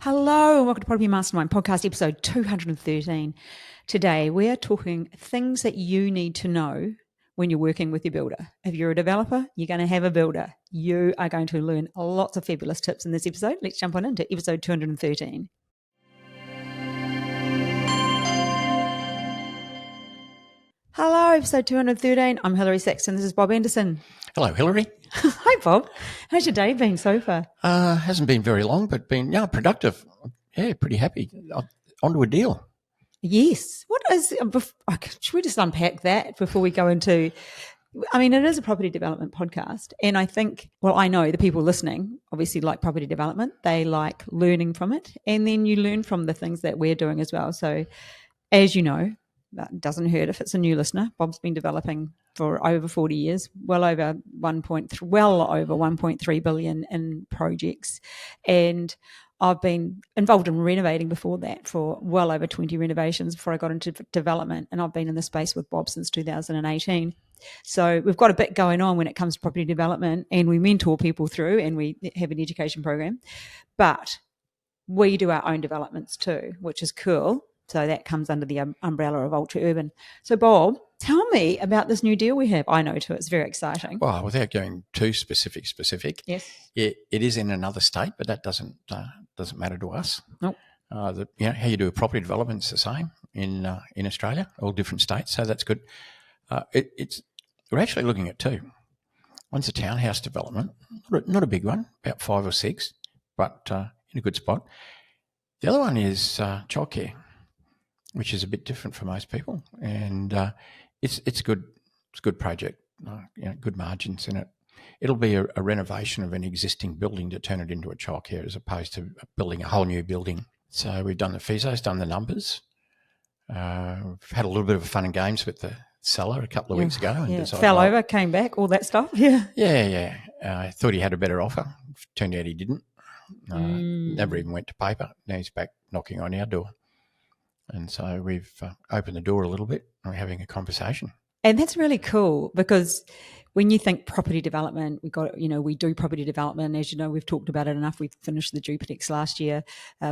Hello and welcome to Property Mastermind podcast episode 213. Today we are talking things that you need to know when you're working with your builder. If you're a developer, you're going to have a builder. You are going to learn lots of fabulous tips in this episode. Let's jump on into episode 213. Hello, episode 213. I'm Hilary Saxton. This is Bob Anderson. Hello, Hilary. Hi, Bob. How's your day been so far? Hasn't been very long, but been productive. Yeah, pretty happy. On to a deal. Yes. What is? Should we just unpack that before we go into? I mean, it is a property development podcast, and I think, I know the people listening obviously like property development. They like learning from it, and then you learn from the things that we're doing as well. So, as you know, that doesn't hurt if it's a new listener. Bob's been developing for over 40 years, well over 1.3 billion in projects, and I've been involved in renovating before that for well over 20 renovations before I got into development, and I've been in the space with Bob since 2018. So we've got a bit going on when it comes to property development, and we mentor people through, and we have an education program, but we do our own developments too, which is cool. So that comes under the umbrella of Ultra Urban. So Bob, tell me about this new deal we have. I know too, it's very exciting. Well, without going too specific. Yes. It is in another state, but that doesn't matter to us. Nope. How you do a property development is the same in Australia, all different states. So that's good. We're actually looking at two. One's a townhouse development, not a big one, about 5 or 6, but in a good spot. The other one is childcare, which is a bit different for most people, and it's good. It's a good project. Good margins in it. It'll be a renovation of an existing building to turn it into a childcare, as opposed to building a whole new building. So we've done the physios, done the numbers. We've had a little bit of fun and games with the seller a couple of weeks ago. And fell over, came back, all that stuff. Yeah. I thought he had a better offer. Turned out he didn't. Never even went to paper. Now he's back knocking on our door. And so we've opened the door a little bit and we're having a conversation. And that's really cool, because when you think property development, we do property development. As you know, we've talked about it enough. We finished the duplex last year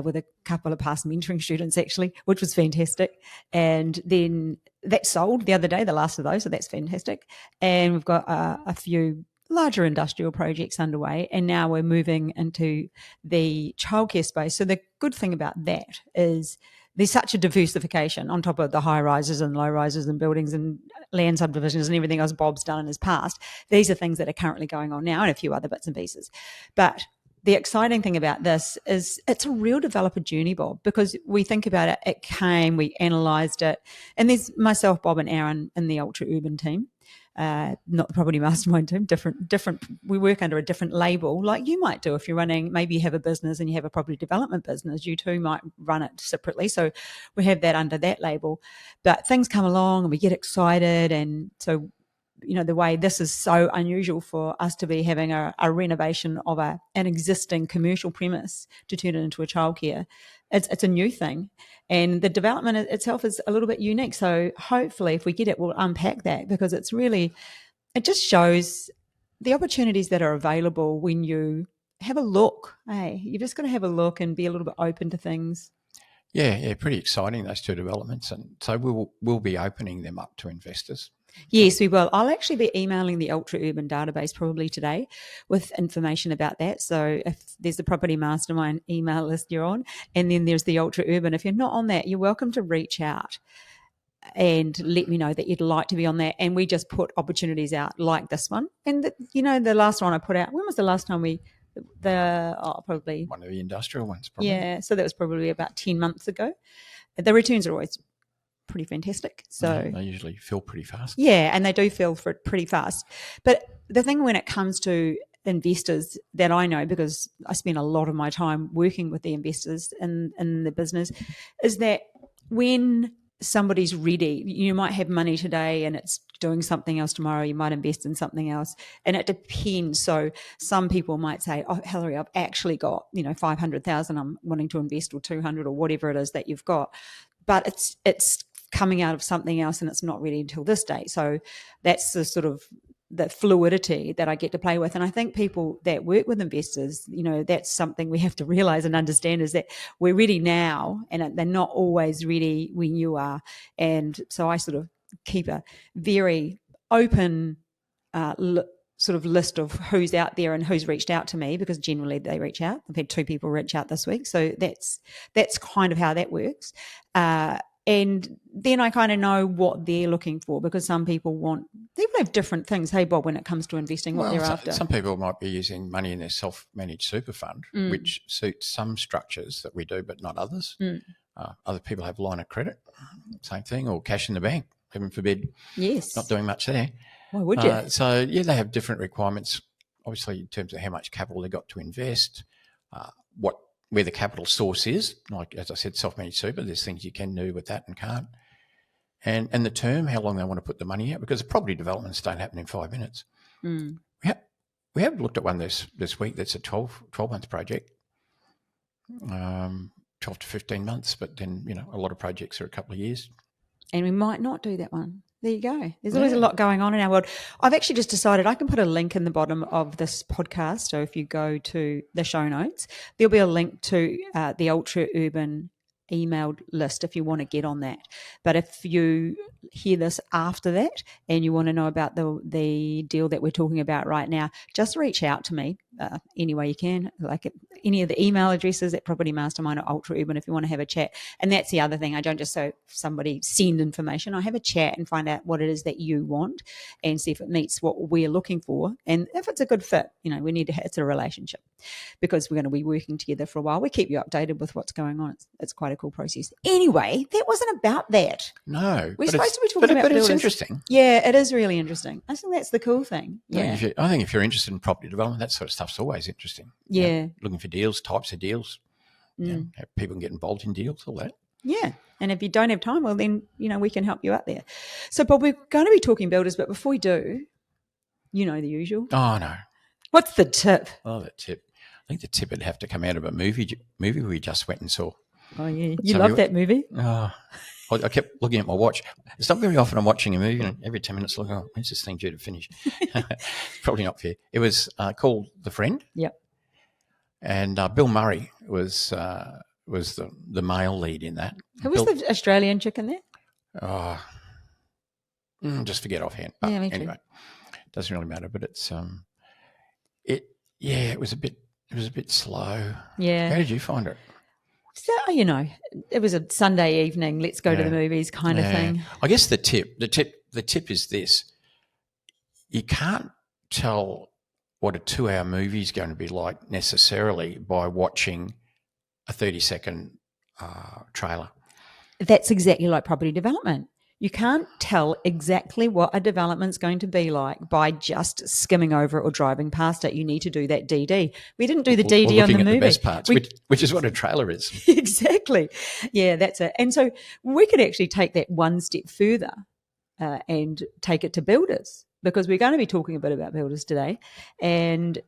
with a couple of past mentoring students, actually, which was fantastic. And then that sold the other day, the last of those, so that's fantastic. And we've got a few larger industrial projects underway, and now we're moving into the childcare space. So the good thing about that is there's such a diversification on top of the high rises and low rises and buildings and land subdivisions and everything else Bob's done in his past. These are things that are currently going on now, and a few other bits and pieces. But the exciting thing about this is it's a real developer journey, Bob, because we think about it, we analysed it, and there's myself, Bob and Aaron in the Ultra Urban team. Not the property mastermind team, different. We work under a different label, like you might do if you're running, maybe you have a business and you have a property development business, you too might run it separately. So we have that under that label, but things come along and we get excited. And so, the way this is so unusual for us to be having a renovation of an existing commercial premise to turn it into a childcare. It's a new thing, and the development itself is a little bit unique. So hopefully if we get it, we'll unpack that, because it just shows the opportunities that are available when you have a look. Hey, you just got to have a look and be a little bit open to things. Yeah, pretty exciting, those two developments. And so we'll be opening them up to investors. Yes, we will. I'll actually be emailing the Ultra Urban database probably today with information about that. So if there's the Property Mastermind email list you're on, and then there's the Ultra Urban, if you're not on that, you're welcome to reach out and let me know that you'd like to be on that. And we just put opportunities out like this one. And the last one I put out, when was the last time probably one of the industrial ones, probably. Yeah, so that was probably about 10 months ago. The returns are always pretty fantastic. So they usually fill pretty fast. Yeah, and they do fill for it pretty fast. But the thing when it comes to investors that I know, because I spend a lot of my time working with the investors in the business, is that when somebody's ready, you might have money today and it's doing something else tomorrow, you might invest in something else, and it depends. So some people might say, oh, Hilary, I've actually got 500,000 I'm wanting to invest, or 200, or whatever it is that you've got, but it's coming out of something else and it's not ready until this date. So that's the sort of the fluidity that I get to play with. And I think people that work with investors, that's something we have to realize and understand, is that we're ready now and they're not always ready when you are. And so I sort of keep a very open sort of list of who's out there and who's reached out to me, because generally they reach out. I've had 2 people reach out this week. So that's kind of how that works. And then I kind of know what they're looking for, because some people have different things. Hey, Bob, when it comes to investing, what they're after. Some people might be using money in their self-managed super fund, which suits some structures that we do, but not others. Other people have line of credit, same thing, or cash in the bank, heaven forbid. Yes. Not doing much there. Why would you? So, they have different requirements, obviously, in terms of how much capital they've got to invest, where the capital source is. Like, as I said, self-managed super, there's things you can do with that and can't. And the term, how long they want to put the money out, because property developments don't happen in 5 minutes. We have looked at one this week that's a 12-month project, 12 to 15 months, but then, a lot of projects are a couple of years. And we might not do that one. There you go. There's always a lot going on in our world. I've actually just decided I can put a link in the bottom of this podcast. So if you go to the show notes, there'll be a link to the Ultra Urban emailed list if you want to get on that. But if you hear this after that and you want to know about the deal that we're talking about right now, just reach out to me any way you can, like any of the email addresses at Property Mastermind or Ultra Urban if you want to have a chat. And that's the other thing. I don't just say somebody send information. I have a chat and find out what it is that you want and see if it meets what we're looking for. And if it's a good fit, we need to it's a relationship, because we're going to be working together for a while. We keep you updated with what's going on. It's quite a cool process. Anyway, that wasn't about that. No. We're supposed to be talking about But it's builders. interesting. Yeah, it is really interesting. I think that's the cool thing. Yeah. I think if you're interested in property development, that sort of stuff's always interesting. Yeah. Looking for deals, types of deals, people can get involved in deals, all that. Yeah. And if you don't have time, well, then, we can help you out there. So, Bob, we're going to be talking builders, but before we do, the usual. Oh, no. What's the tip? Oh, the tip. I think the tip would have to come out of a movie we just went and saw. Oh, yeah. You love that movie? Oh, I kept looking at my watch. It's not very often I'm watching a movie, and every 10 minutes looking, when's this thing due to finish? Probably not fair. It was called The Friend. Yep. And Bill Murray was the male lead in that. Who was the Australian chick in there? Oh, just forget offhand. Yeah, me too. Anyway, doesn't really matter. But it's it was a bit slow. Yeah. How did you find it? So, it was a Sunday evening, let's go to the movies kind of thing. I guess the tip is this. You can't tell what a 2-hour movie is going to be like necessarily by watching a 30-second trailer. That's exactly like property development. You can't tell exactly what a development's going to be like by just skimming over it or driving past it. You need to do that DD. We didn't do the DD on the movie. Looking at the best parts, which is what a trailer is. Exactly. Yeah, that's it. And so we could actually take that one step further and take it to builders, because we're going to be talking a bit about builders today, and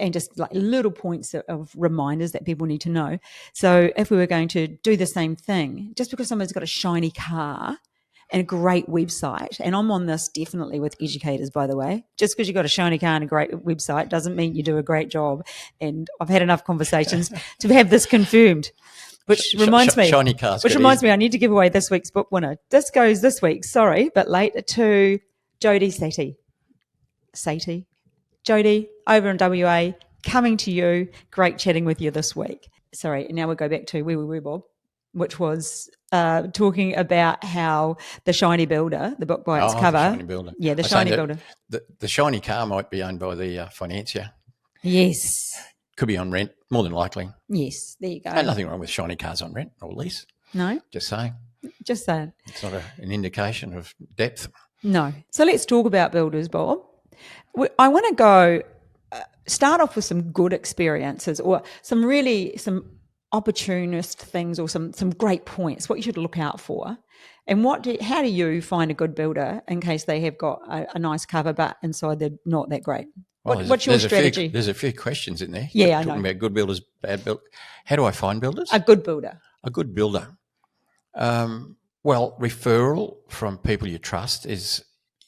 just like little points of reminders that people need to know. So if we were going to do the same thing, just because someone's got a shiny car and a great website, and I'm on this definitely with educators, by the way, just because you've got a shiny car and a great website doesn't mean you do a great job. And I've had enough conversations to have this confirmed, which reminds me, shiny cars I need to give away this week's book winner. This goes this week, sorry, but late, to Jodie Satie. Jodie, over in WA, coming to you. Great chatting with you this week. Sorry, now we'll go back to where we were, Bob, which was talking about how the Shiny Builder, the book by its cover. The Shiny Builder. Yeah, the Shiny Builder. The shiny car might be owned by the financier. Yes. Could be on rent, more than likely. Yes, there you go. And nothing wrong with shiny cars on rent or lease. No. Just saying. Just saying. It's not an indication of depth. No. So let's talk about builders, Bob. I want to go start off with some good experiences, or some opportunist things, or some great points, what you should look out for. And how do you find a good builder in case they have got a nice cover but inside they're not that great? What's your strategy? There's a few questions in there. Yeah, I know. Talking about good builders, bad builders. How do I find builders? A good builder. A good builder. Well, referral from people you trust is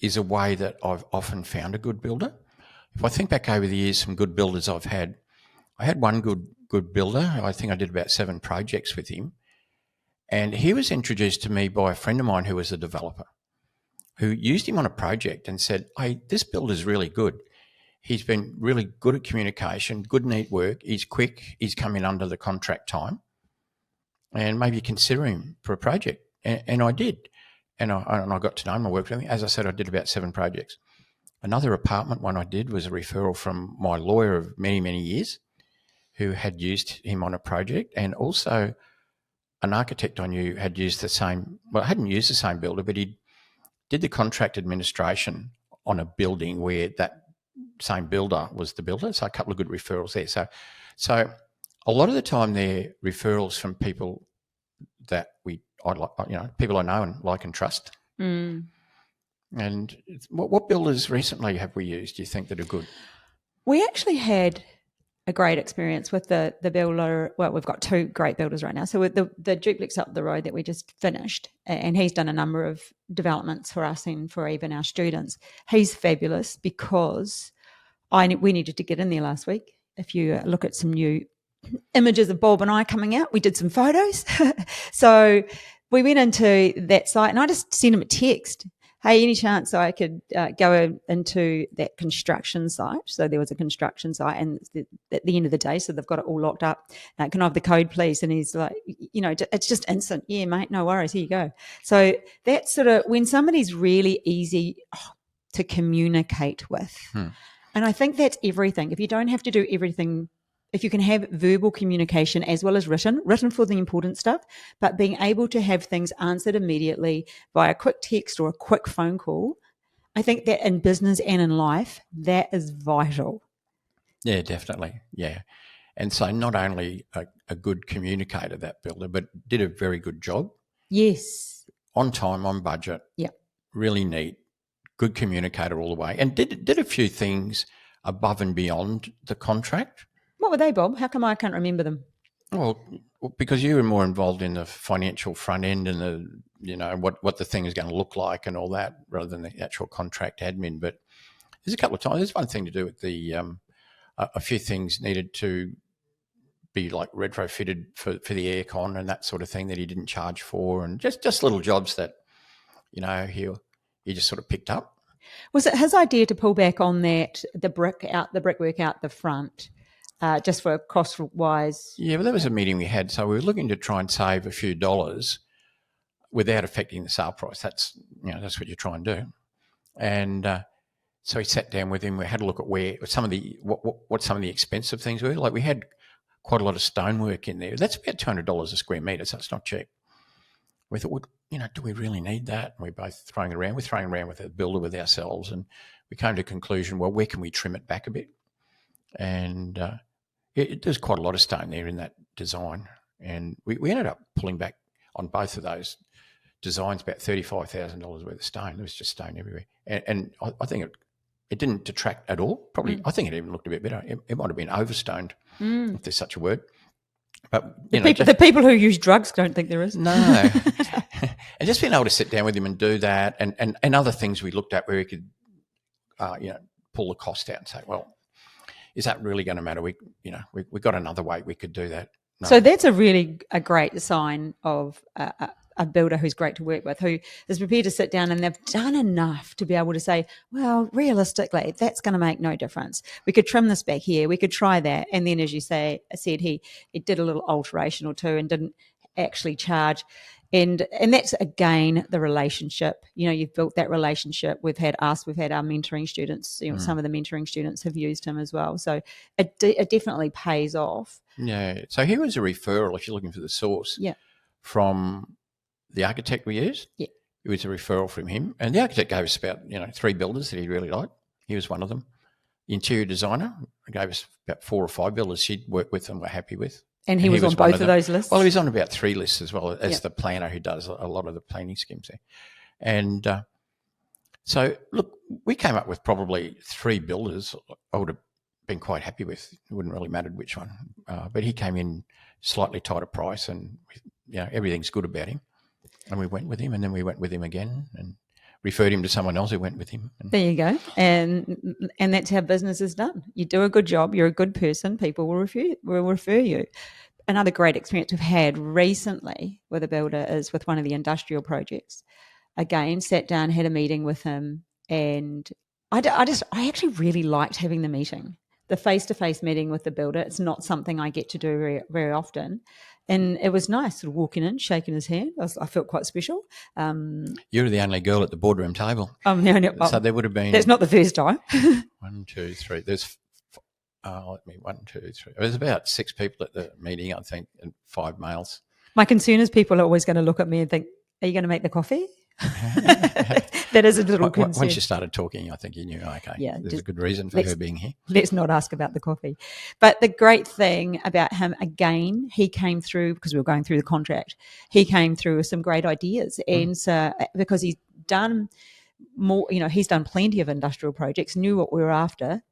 is a way that I've often found a good builder. If I think back over the years, some good builders I've had, I had one good builder. I think I did about 7 projects with him. And he was introduced to me by a friend of mine who was a developer, who used him on a project and said, hey, this builder's really good. He's been really good at communication, good, neat work. He's quick. He's come in under the contract time. And maybe consider him for a project. And I did. And I got to know him. I worked with him. As I said, I did about 7 projects. Another apartment one I did was a referral from my lawyer of many, many years who had used him on a project, and also an architect I knew had used the same, well, hadn't used the same builder, but he did the contract administration on a building where that same builder was the builder. So a couple of good referrals there. So a lot of the time they're referrals from people that I like, people I know and like and trust. Mm. And what builders recently have we used, do you think, that are good? We actually had a great experience with the builder. Well, we've got 2 great builders right now. So with the duplex up the road that we just finished, and he's done a number of developments for us and for even our students. He's fabulous because we needed to get in there last week. If you look at some new images of Bob and I coming out, we did some photos. So we went into that site and I just sent him a text. Hey, any chance I could go into that construction site? So there was a construction site, and at the end of the day, so they've got it all locked up. Can I have the code, please? And he's like, it's just instant. Yeah, mate, no worries. Here you go. So that's sort of when somebody's really easy to communicate with. And I think that's everything. If you don't have to do everything, if you can have verbal communication as well as written for the important stuff, but being able to have things answered immediately by a quick text or a quick phone call, I think that in business and in life, that is vital. Yeah, definitely. Yeah. And so not only a good communicator, that builder, but did a very good job. Yes. On time, on budget. Yeah. Really neat. Good communicator all the way. And did a few things above and beyond the contract. What were they, Bob? How come I can't remember them? Well, because you were more involved in the financial front end and what the thing is going to look like and all that, rather than the actual contract admin. But there's a couple of times. There's one thing to do with the a few things needed to be like retrofitted for the aircon and that sort of thing that he didn't charge for, and just little jobs that he just sort of picked up. Was it his idea to pull back on that the brickwork out the front? Just for cost-wise? Yeah, well, that was a meeting we had. So we were looking to try and save a few dollars without affecting the sale price. That's what you try and do. And so we sat down with him. We had a look at where some of the what some of the expensive things were. Like we had quite a lot of stonework in there. That's about $200 a square metre, so it's not cheap. We thought, do we really need that? And we're both throwing it around. We're throwing it around with a builder, with ourselves, and we came to a conclusion, well, where can we trim it back a bit? And there's quite a lot of stone there in that design. And we ended up pulling back on both of those designs about $35,000 worth of stone. There was just stone everywhere. And I think it didn't detract at all. Probably, I think it even looked a bit better. It might have been overstoned, if there's such a word. But the people who use drugs don't think there is. No. And just being able to sit down with him and do that, and other things we looked at where he could, pull the cost out and say, well, is that really going to matter? We got another way we could do that. No. So that's a great sign of a builder who's great to work with, who is prepared to sit down and they've done enough to be able to say, well, realistically, that's going to make no difference. We could trim this back here. We could try that. And then, as you said, he did a little alteration or two and didn't actually charge. And that's, again, the relationship. You've built that relationship. We've had our mentoring students, some of the mentoring students have used him as well. So it definitely pays off. Yeah. So he was a referral, if you're looking for the source, from the architect we used. Yeah. It was a referral from him. And the architect gave us about, 3 builders that he really liked. He was one of them. The interior designer gave us about 4 or 5 builders he'd worked with and were happy with. And he was on both of those lists? Well, he was on about 3 lists as well as the planner who does a lot of the planning schemes there. And so, look, we came up with probably 3 builders I would have been quite happy with. It wouldn't really mattered which one. But he came in slightly tighter price and, everything's good about him. And we went with him, and then we went with him again. And referred him to someone else who went with him. And There you go. And that's how business is done. You do a good job, you're a good person, people will refer you. Another great experience we've had recently with a builder is with one of the industrial projects. Again, sat down, had a meeting with him, and I actually really liked having the meeting, the face-to-face meeting with the builder. It's not something I get to do very, very often. And it was nice, sort of walking in, shaking his hand. I felt quite special. you're the only girl at the boardroom table. So there would have been... That's not the first time. 1, 2, 3. There's... 1, 2, 3. There's about 6 people at the meeting, I think, and 5 males. My concern is people are always going to look at me and think, are you going to make the coffee? That is a little concern. Once you started talking, I think you knew, okay, yeah, there's a good reason for her being here. Let's not ask about the coffee. But the great thing about him, again, he came through, because we were going through the contract, he came through with some great ideas. And so, because he's done more, he's done plenty of industrial projects, knew what we were after.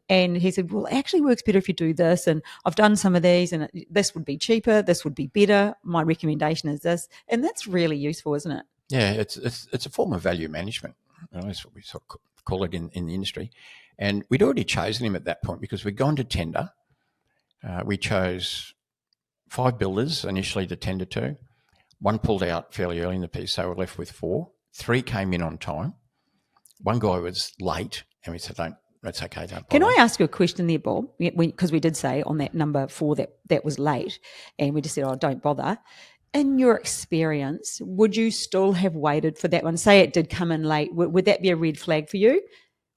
And he said, well, it actually works better if you do this. And I've done some of these, and this would be cheaper. This would be better. My recommendation is this. And that's really useful, isn't it? Yeah, it's a form of value management. That's what we sort of call it in the industry. And we'd already chosen him at that point because we'd gone to tender. We chose 5 builders initially to tender to. 1 pulled out fairly early in the piece, so we're left with 4. 3 came in on time. 1 guy was late, and we said, that's okay, don't bother. Can I ask you a question there, Bob? Because we did say on that number 4 that was late, and we just said, don't bother. In your experience, would you still have waited for that one? Say it did come in late. Would that be a red flag for you?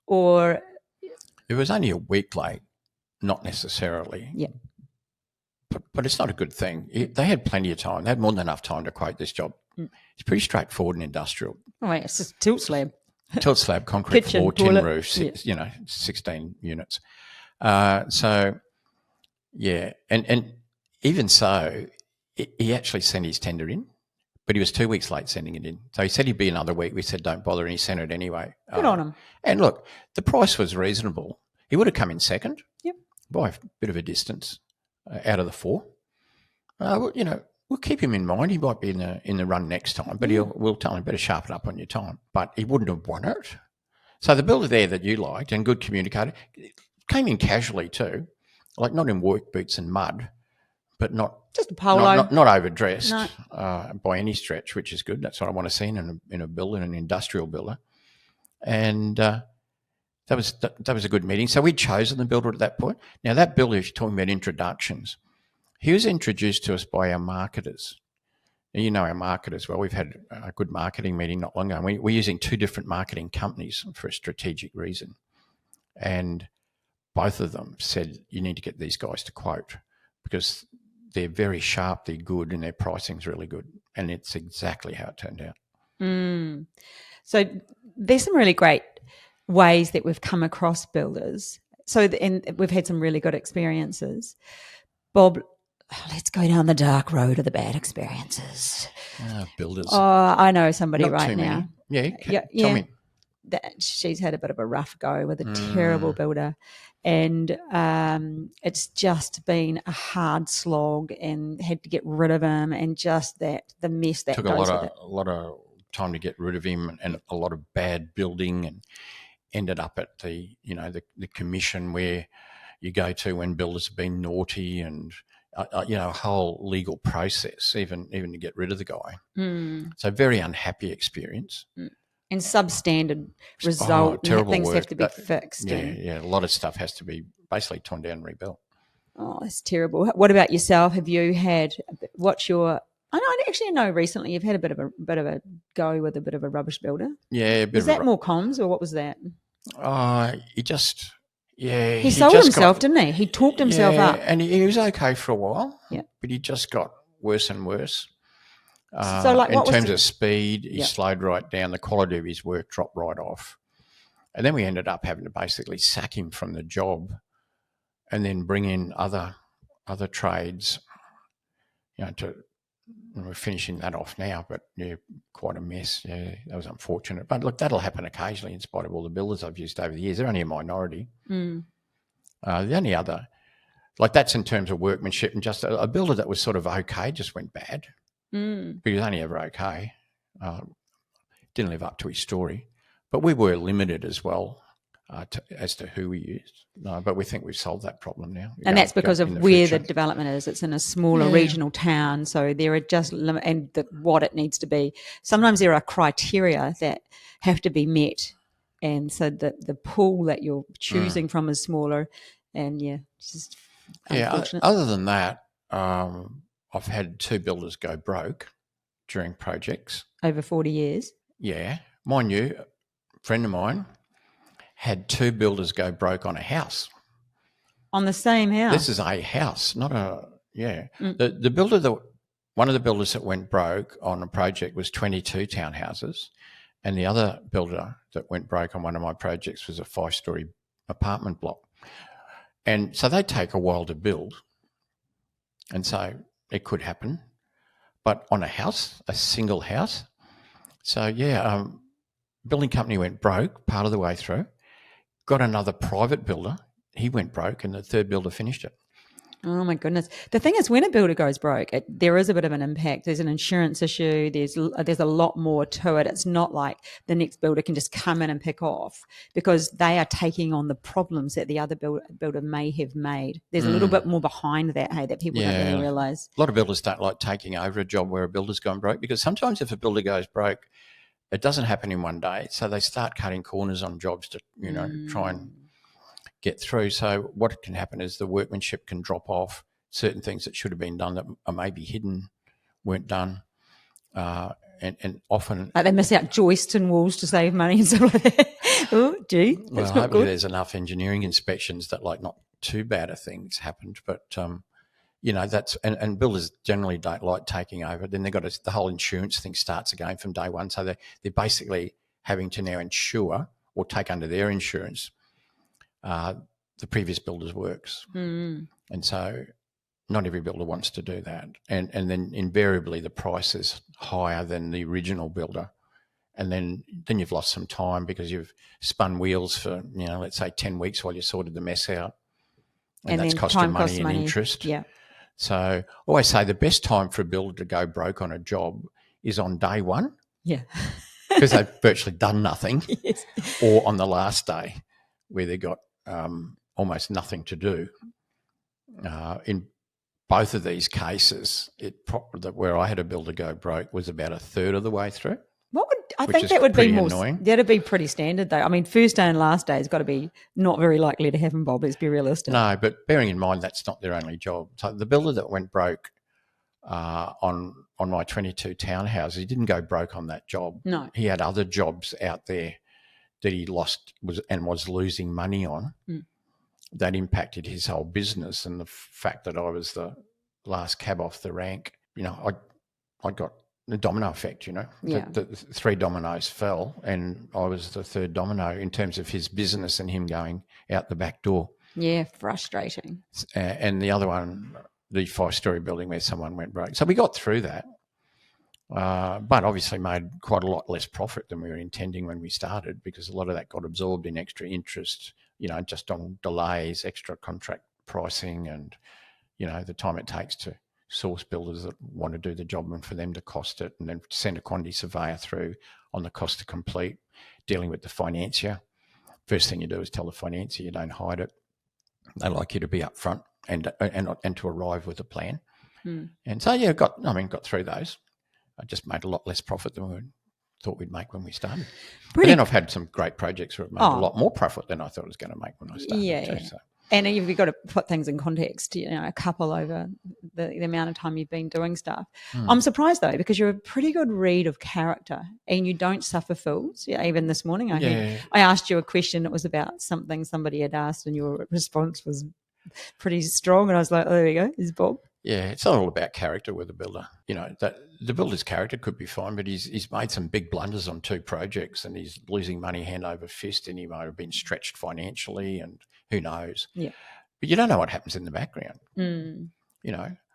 Or it was only a week late, not necessarily. Yeah. But it's not a good thing. They had plenty of time. They had more than enough time to quote this job. It's pretty straightforward in industrial. Oh, yeah, it's just tilt slab. Tilt slab, concrete Kitchen, floor, tin toilet, roof, 16 units. So, yeah. And even so, he actually sent his tender in, but he was 2 weeks late sending it in. So he said he'd be another week. We said, don't bother, and he sent it anyway. Good on him. And look, the price was reasonable. He would have come in second. Yep. By a bit of a distance out of the 4. We'll keep him in mind. He might be in the run next time, but we'll tell him better sharpen up on your time. But he wouldn't have won it. So the builder there that you liked and good communicator came in casually too, like not in work boots and mud, but not just a polo, not overdressed by any stretch, which is good. That's what I want to see in a builder, an industrial builder. And that was a good meeting. So we'd chosen the builder at that point. Now that builder, if you're talking about introductions, he was introduced to us by our marketers. You know our marketers well. We've had a good marketing meeting not long ago. We're using 2 different marketing companies for a strategic reason. And both of them said, you need to get these guys to quote because they're very sharp, they're good, and their pricing's really good. And it's exactly how it turned out. So there's some really great ways that we've come across builders. And we've had some really good experiences. Bob, let's go down the dark road of the bad experiences. Builders. Oh, I know somebody Not right too now. Many. Tell me. She's had a bit of a rough go with a terrible builder, and it's just been a hard slog, and had to get rid of him, and just the mess that took goes with it. A lot of time to get rid of him, and a lot of bad building, and ended up at the commission where you go to when builders have been naughty, and a whole legal process even to get rid of the guy. So very unhappy experience. And substandard result. Terrible things work. have to be fixed. Yeah. A lot of stuff has to be basically torn down and rebuilt. Oh, it's terrible. What about yourself? Have you had? What's your? I actually know recently you've had a bit of a go with a bit of a rubbish builder. Yeah. Was that more comms or what was that? He sold himself, didn't he? He talked himself up, and he was okay for a while. Yeah, but he just got worse and worse. So, like, in terms of speed, he slowed right down. The quality of his work dropped right off. And then we ended up having to basically sack him from the job and then bring in other trades, we're finishing that off now, but quite a mess. Yeah, that was unfortunate. But look, that'll happen occasionally in spite of all the builders I've used over the years. They're only a minority. The only other, like that's in terms of workmanship, and just a builder that was sort of okay just went bad. But he was only ever okay. didn't live up to his story. But we were limited as well as to who we used. No, but we think we've solved that problem now. And that's because of where the development is. It's in a smaller regional town, so there are just what it needs to be. Sometimes there are criteria that have to be met, and so the pool that you're choosing from is smaller. And it's just unfortunate. Other than that, I've had 2 builders go broke during projects over 40 years. Yeah, mind you, a friend of mine had 2 builders go broke on a house. On the same house? This is a house, not a, The builder one of the builders that went broke on a project was 22 townhouses, and the other builder that went broke on one of my projects was a 5-story apartment block. And so they take a while to build, and so it could happen. But on a house, a single house, so building company went broke part of the way through, got another private builder, he went broke, and the third builder finished it. Oh my goodness. The thing is, when a builder goes broke, there is a bit of an impact. There's an insurance issue. There's a lot more to it. It's not like the next builder can just come in and pick off, because they are taking on the problems that the other builder may have made. There's a little bit more behind that, that people don't really realise. A lot of builders don't like taking over a job where a builder's gone broke, because sometimes if a builder goes broke, it doesn't happen in one day. So they start cutting corners on jobs to, try and get through. So what can happen is the workmanship can drop off. Certain things that should have been done that are maybe hidden weren't done. And often... Like they miss out joists and walls to save money and stuff like that. Oh, gee, that's not hopefully good. There's enough engineering inspections that not too bad a thing's happened. But, that's... And builders generally don't like taking over. Then they've got the whole insurance thing starts again from day one. So they're basically having to now insure or take under their insurance the previous builder's works. And so not every builder wants to do that. And then invariably the price is higher than the original builder. And then you've lost some time because you've spun wheels for, let's say 10 weeks while you sorted the mess out. And that's cost you money and interest. Yeah. So I always say the best time for a builder to go broke on a job is on day one. Yeah. Because they've virtually done nothing. Yes. Or on the last day where they got almost nothing to do. In both of these cases, where I had a builder go broke was about a third of the way through. I think that would be more annoying. That'd be pretty standard, though. I mean, first day and last day has got to be not very likely to happen, Bob. Let's be realistic. No, but bearing in mind that's not their only job. So the builder that went broke on my 22 townhouses, he didn't go broke on that job. No, he had other jobs out there that he was losing money on. That impacted his whole business, and the fact that I was the last cab off the rank, I got the domino effect, the 3 dominoes fell and I was the 3rd domino in terms of his business and him going out the back door. Yeah, frustrating. And the other one, the 5-story building where someone went broke. So we got through that, but obviously made quite a lot less profit than we were intending when we started, because a lot of that got absorbed in extra interest, just on delays, extra contract pricing, and, the time it takes to source builders that want to do the job and for them to cost it, and then send a quantity surveyor through on the cost to complete, dealing with the financier. First thing you do is tell the financier, you don't hide it. They like you to be upfront and to arrive with a plan. And so, got through those. I just made a lot less profit than we thought we'd make when we started. But then I've had some great projects where I've made a lot more profit than I thought I was going to make when I started too. So. And you've got to put things in context, a couple over the amount of time you've been doing stuff. I'm surprised, though, because you're a pretty good read of character and you don't suffer fools. Yeah, even this morning, I asked you a question. It was about something somebody had asked and your response was pretty strong. And I was like, oh, there we go. Is Bob. Yeah, it's not all about character with a builder. That the builder's character could be fine, but he's made some big blunders on 2 projects and he's losing money hand over fist, and he might have been stretched financially, and who knows. Yeah. But you don't know what happens in the background.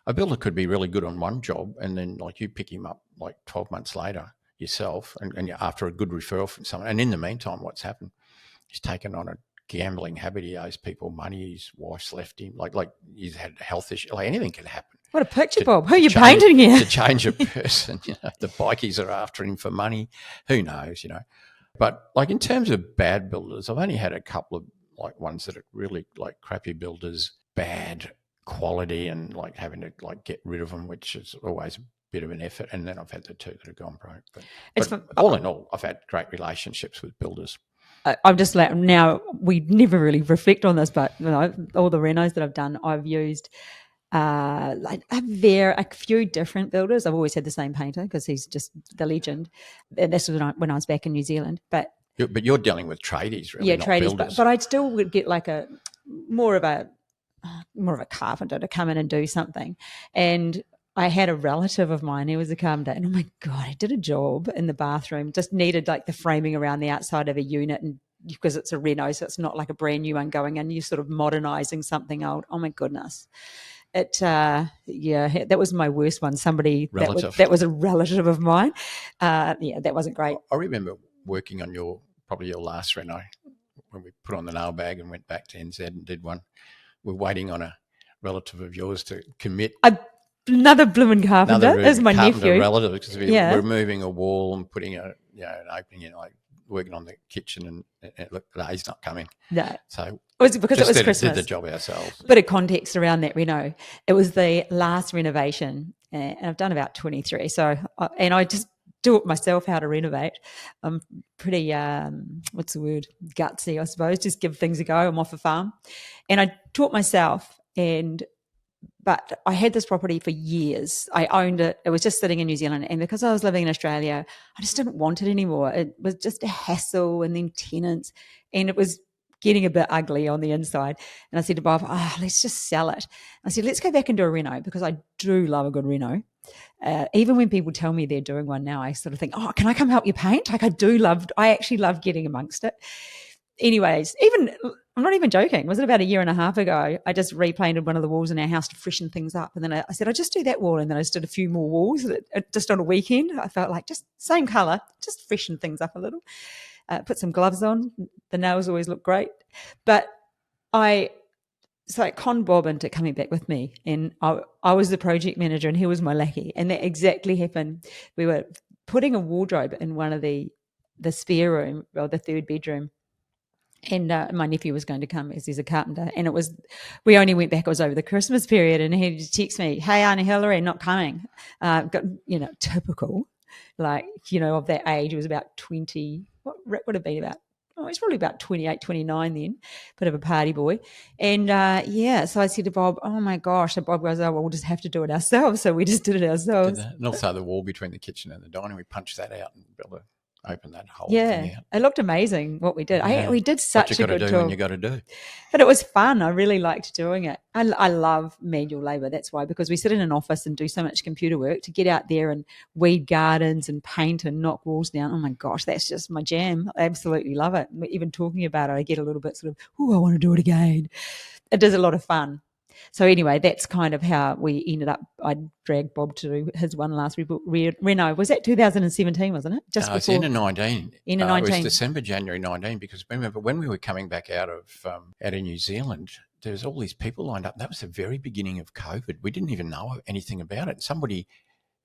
A builder could be really good on one job and then you pick him up 12 months later yourself and after a good referral from someone. And in the meantime, what's happened? He's taken on a gambling habit. He owes people money. His wife's left him. Like he's had a health issue. Anything can happen. What a picture, Bob. Who are you painting here? To change a person. The bikies are after him for money. Who knows, But like in terms of bad builders, I've only had a couple of like ones that are really like crappy builders, bad quality, and like having to like get rid of them, which is always a bit of an effort. And then I've had the two that have gone broke. But all in all, I've had great relationships with builders. I'm just like, now we never really reflect on this, but all the renos that I've done, I've used like a few different builders. I've always had the same painter because he's just the legend. And this was when I was back in New Zealand. But you're dealing with tradies, really, not tradies. Builders. But I still would get like more of a carpenter to come in and do something. And I had a relative of mine, he was a carpenter, and oh my God, he did a job in the bathroom, just needed like the framing around the outside of a unit, and because it's a reno, so it's not like a brand new one going in, you're sort of modernizing something old. Oh my goodness. That was my worst one. Somebody that was a relative of mine. That wasn't great. I remember working on probably your last reno when we put on the nail bag and went back to NZ and did one. We're waiting on a relative of yours to commit. Another blooming carpenter. That's my nephew. Relative, because we're moving a wall and putting an opening in, like working on the kitchen, and look, he's not coming. No. So it was because it was Christmas. Did the job ourselves. Bit of context around that reno. It was the last renovation, and I've done about 23. So, I just do it myself how to renovate. I'm pretty, what's the word? Gutsy, I suppose. Just give things a go. I'm off a farm, and I taught myself. But I had this property for years. I owned it. It was just sitting in New Zealand. And because I was living in Australia, I just didn't want it anymore. It was just a hassle, and then tenants. And it was getting a bit ugly on the inside. And I said to Bob, let's just sell it. I said, let's go back and do a reno, because I do love a good reno. Even when people tell me they're doing one now, I sort of think, can I come help you paint? Like I actually love getting amongst it. Anyways, I'm not even joking. Was it about a year and a half ago? I just repainted one of the walls in our house to freshen things up. And then I said, I'll just do that wall. And then I just did a few more walls just on a weekend. I felt like just same colour, just freshen things up a little. Put some gloves on. The nails always look great. But I conned Bob into coming back with me. And I was the project manager and he was my lackey. And that exactly happened. We were putting a wardrobe in one of the spare room, or the third bedroom. And my nephew was going to come, as he's a carpenter. And we only went back, it was over the Christmas period. And he texted me, hey, Auntie Hilary, not coming. Typical, of that age. It was about 20, what would have been about? He's probably about 28, 29 then, bit of a party boy. And so I said to Bob, oh my gosh. And Bob goes, we'll just have to do it ourselves. So we just did it ourselves. And also the wall between the kitchen and the dining, we punched that out and built open that whole thing out. It looked amazing what we did. Yeah. We did such a good job. When you got to do. But it was fun. I really liked doing it. I love manual labour. That's why, because we sit in an office and do so much computer work, to get out there and weed gardens and paint and knock walls down. Oh my gosh, that's just my jam. I absolutely love it. Even talking about it, I get a little bit sort of, I want to do it again. It is a lot of fun. So anyway, that's kind of how we ended up. I dragged Bob to do his one last reno. Was that 2017, wasn't it? Just before. It's end of 19. End of 19. It was December, January 19, because remember when we were coming back out of New Zealand, there was all these people lined up. That was the very beginning of COVID. We didn't even know anything about it. Somebody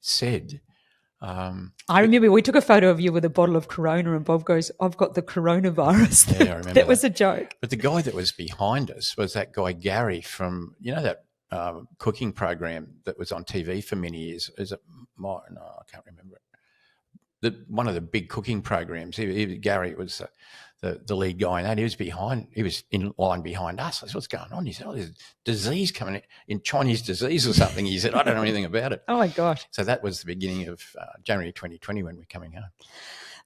said... I remember we took a photo of you with a bottle of Corona, and Bob goes, I've got the coronavirus. Yeah, I remember that was a joke. But the guy that was behind us was that guy Gary from, that cooking program that was on TV for many years. Is it no, I can't remember it. One of the big cooking programs. Gary was the lead guy in that. He was in line behind us. I said, what's going on? He said, there's disease coming in Chinese disease or something. He said, I don't know anything about it. Oh my gosh. So that was the beginning of January 2020 when we're coming home.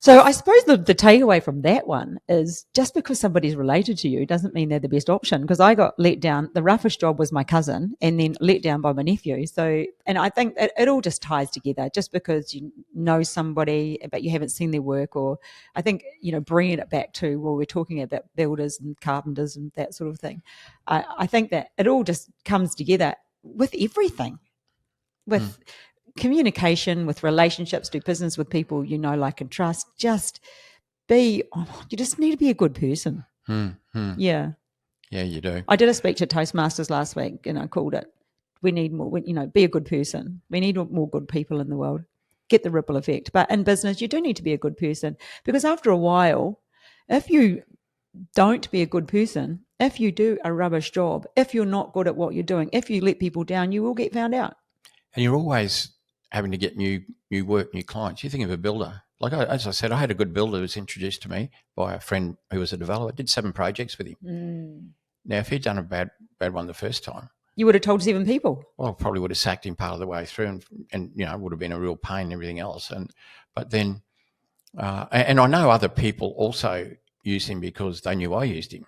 So I suppose the takeaway from that one is, just because somebody's related to you doesn't mean they're the best option. Because I got let down. The roughest job was my cousin, and then let down by my nephew. So, and I think it all just ties together. Just because you know somebody but you haven't seen their work, or I think, bringing it back to, we're talking about builders and carpenters and that sort of thing. I think that it all just comes together with everything, with communication, with relationships, do business with people you know, like, and trust. You just need to be a good person. Yeah. Yeah, you do. I did a speech at Toastmasters last week, and I called it We need more, be a good person. We need more good people in the world. Get the ripple effect. But in business, you do need to be a good person, because after a while, if you don't be a good person, if you do a rubbish job, if you're not good at what you're doing, if you let people down, you will get found out. And you're always having to get new work, new clients. You think of a builder. Like, as I said, I had a good builder who was introduced to me by a friend who was a developer. I did 7 projects with him. Now, if he'd done a bad one the first time, you would have told 7 people. Well, I probably would have sacked him part of the way through, and it would have been a real pain and everything else. But then I know other people also use him because they knew I used him,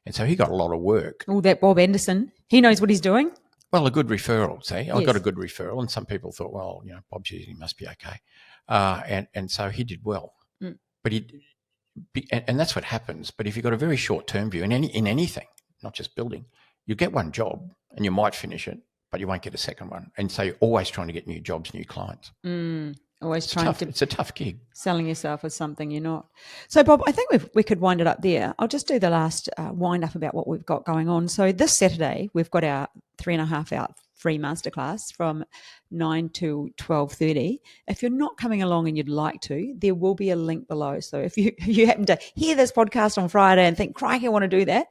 and so he got a lot of work. Oh, that Bob Anderson, he knows what he's doing. Well, a good referral. See, Yes. I got a good referral, and some people thought, well, Bob's using him, must be okay, and so he did well. But and that's what happens. But if you've got a very short-term view in anything, not just building, you get one job and you might finish it, but you won't get a second one. And so you're always trying to get new jobs, new clients. It's a tough gig. Selling yourself as something you're not. So, Bob, I think we could wind it up there. I'll just do the last wind up about what we've got going on. So this Saturday, we've got our 3.5-hour free masterclass from 9 to 12:30. If you're not coming along and you'd like to, there will be a link below. So if you happen to hear this podcast on Friday and think, crikey, I want to do that,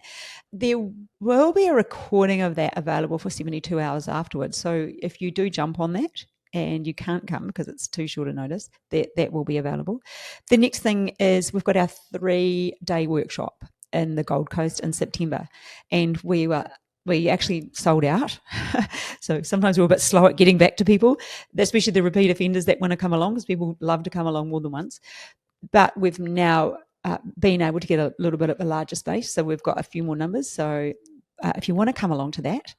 there will be a recording of that available for 72 hours afterwards. So if you do jump on that and you can't come because it's too short a notice, that will be available. The next thing is we've got our 3-day workshop in the Gold Coast in September, and we actually sold out. So sometimes we're a bit slow at getting back to people, especially the repeat offenders that want to come along, because people love to come along more than once. But we've now been able to get a little bit of a larger space, so we've got a few more numbers. So if you want to come along to that,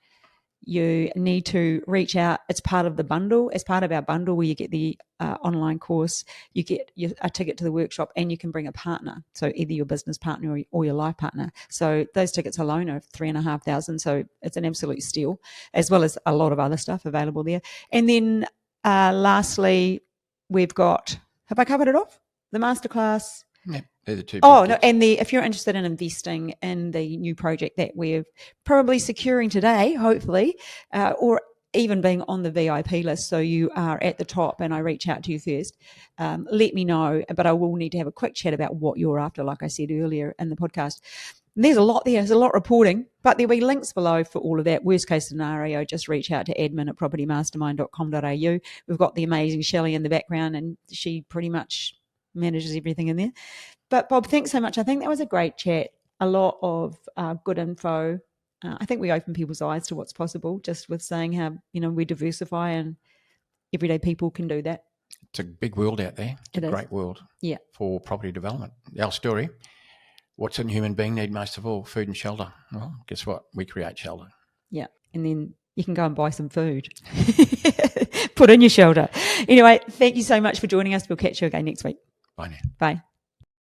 you need to reach out. It's part of the bundle. As part of our bundle, where you get the online course, you get a ticket to the workshop, and you can bring a partner. So either your business partner or your life partner. So those tickets alone are $3,500. So it's an absolute steal, as well as a lot of other stuff available there. And then lastly, we've got, have I covered it off? The masterclass. Yeah, they're the 2. Oh, no, and if you're interested in investing in the new project that we're probably securing today, hopefully, or even being on the VIP list, so you are at the top and I reach out to you first, let me know. But I will need to have a quick chat about what you're after, like I said earlier in the podcast. And there's a lot there. There's a lot reporting, but there'll be links below for all of that. Worst case scenario, just reach out to admin@propertymastermind.com.au. We've got the amazing Shelley in the background, and she pretty much manages everything in there. But Bob, thanks so much. I think that was a great chat. A lot of good info. I think we open people's eyes to what's possible just with saying how, we diversify, and everyday people can do that. It's a big world out there. It's a great world for property development. Our story, what's a human being need most of all? Food and shelter. Well, guess what? We create shelter. Yeah. And then you can go and buy some food. Put in your shelter. Anyway, thank you so much for joining us. We'll catch you again next week. Bye now. Bye.